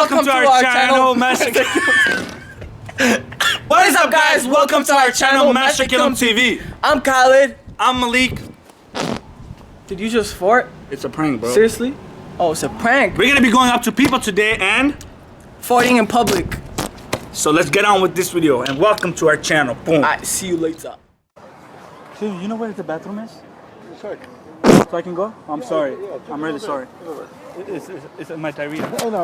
welcome to our channel, Master. What is up, guys? Welcome to our channel, Master Kill 'em TV. I'm Khalid. I'm Malik. Did you just fart? It's a prank, bro. Seriously? Oh, it's a prank. We're gonna be going up to people today and Farting in public. so let's get on with this video and welcome to our channel. Boom. Alright, see you later. Dude, you know where the bathroom is? Sorry. So I can go? I'm sorry. I'm really sorry. It's my diarrhea. No.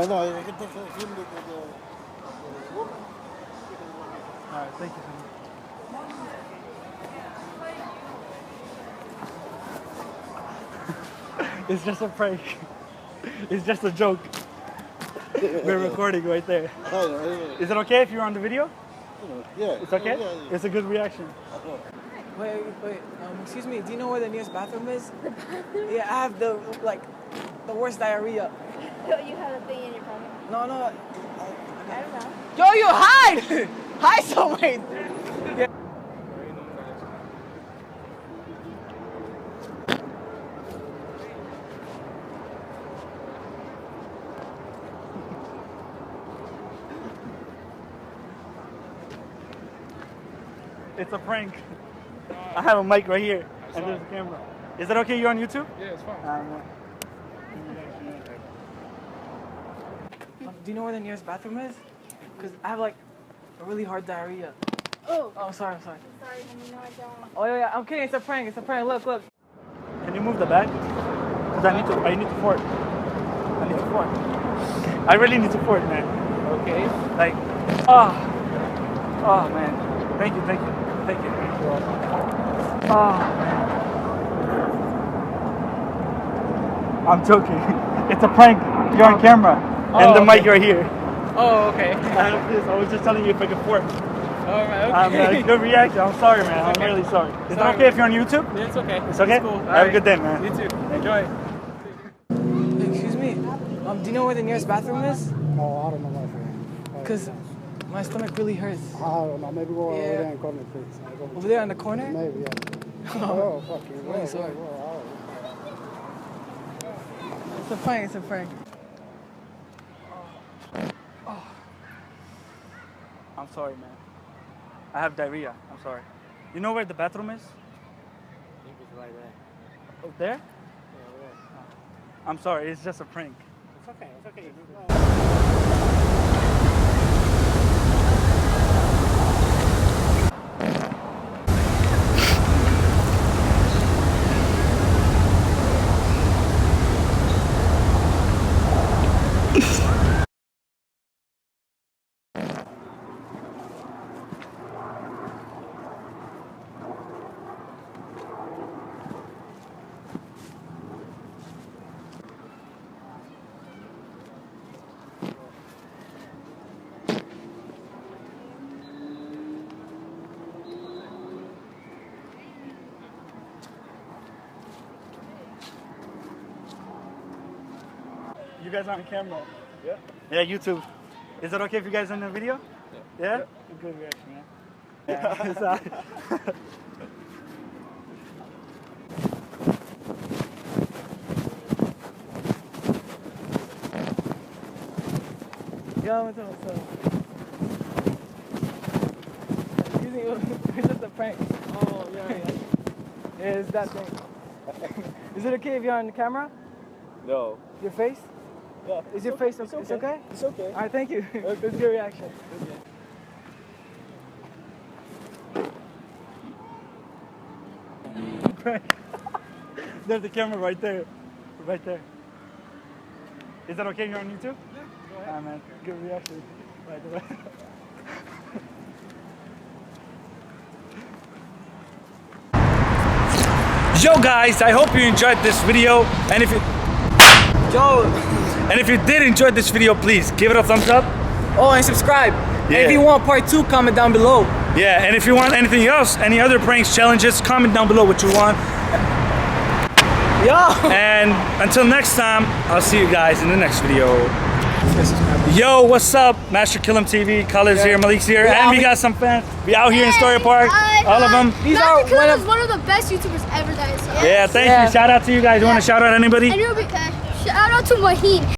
Alright, thank you. It's just a prank. It's just a joke. We're recording right there. Is it okay if you're on the video? Yeah. It's okay? Yeah. It's a good reaction. Wait. Excuse me. Do you know where the nearest bathroom is? The bathroom? Yeah, I have the worst diarrhea. You have a thing in your pocket? No. I don't know. Yo, you hide! Hide somewhere. Yeah. It's a prank. I have a mic right here, and there's a camera. Is it okay you're on YouTube? Yeah, it's fine. Do you know where the nearest bathroom is? Because I have a really hard diarrhea. Oh. Oh, sorry. Sorry, honey. No, I don't. Oh yeah, I'm kidding. It's a prank. Look. Can you move the bag? Because I need to fart. I need to fart. I really need to fart, man. Okay. Oh man. Thank you. Oh man. I'm joking. It's a prank. You're on camera. And the mic right here. Oh, okay. I have this. I was just telling you if I could fart. Alright, okay. Good reaction. I'm sorry, man. I'm really sorry. Is it okay if you're on YouTube? Yeah, it's okay. It's okay? It's cool. Have a good day, man. You too. Enjoy. Excuse me. Do you know where the nearest bathroom is? Oh, I don't know, my friend. Because my stomach really hurts. I don't know. Maybe go over Yeah. there and corner, please. Over there in the corner? Maybe, yeah. Oh, fuck you. Really sorry. It's a prank. I'm sorry, man. I have diarrhea. I'm sorry. You know where the bathroom is? I think it's right there. Up there? Yeah, there. I'm sorry. It's just a prank. It's okay. You guys are on camera. Yeah. Yeah, YouTube. Is it okay if you guys are in the video? Yeah? Good reaction, man. Yeah. Yo, what's up? Excuse me, it's just a prank. Oh, yeah. Yeah, it's that thing. Is it okay if you're on the camera? No. Your face? Yeah. Is your face okay? It's okay? It's okay. Alright, thank you. That's a good reaction. There's the camera right there. Right there. Is that okay? You're on YouTube? Yeah, go ahead. Man. Good reaction. By the way. Yo guys, I hope you enjoyed this video. And if you did enjoy this video, please give it a thumbs up. Oh, and subscribe. Yeah. And if you want part 2, comment down below. Yeah, and if you want anything else, any other pranks, challenges, comment down below what you want. Yo! And until next time, I'll see you guys in the next video. Yo, what's up? Master Kill 'em TV, Khalid's here, Malik's here, and we got some fans. We out here in Story Park, all of them. These are one of the best YouTubers ever, guys. Yeah, thank you. Shout out to you guys. You want to shout out anybody? And shout out to Maheen.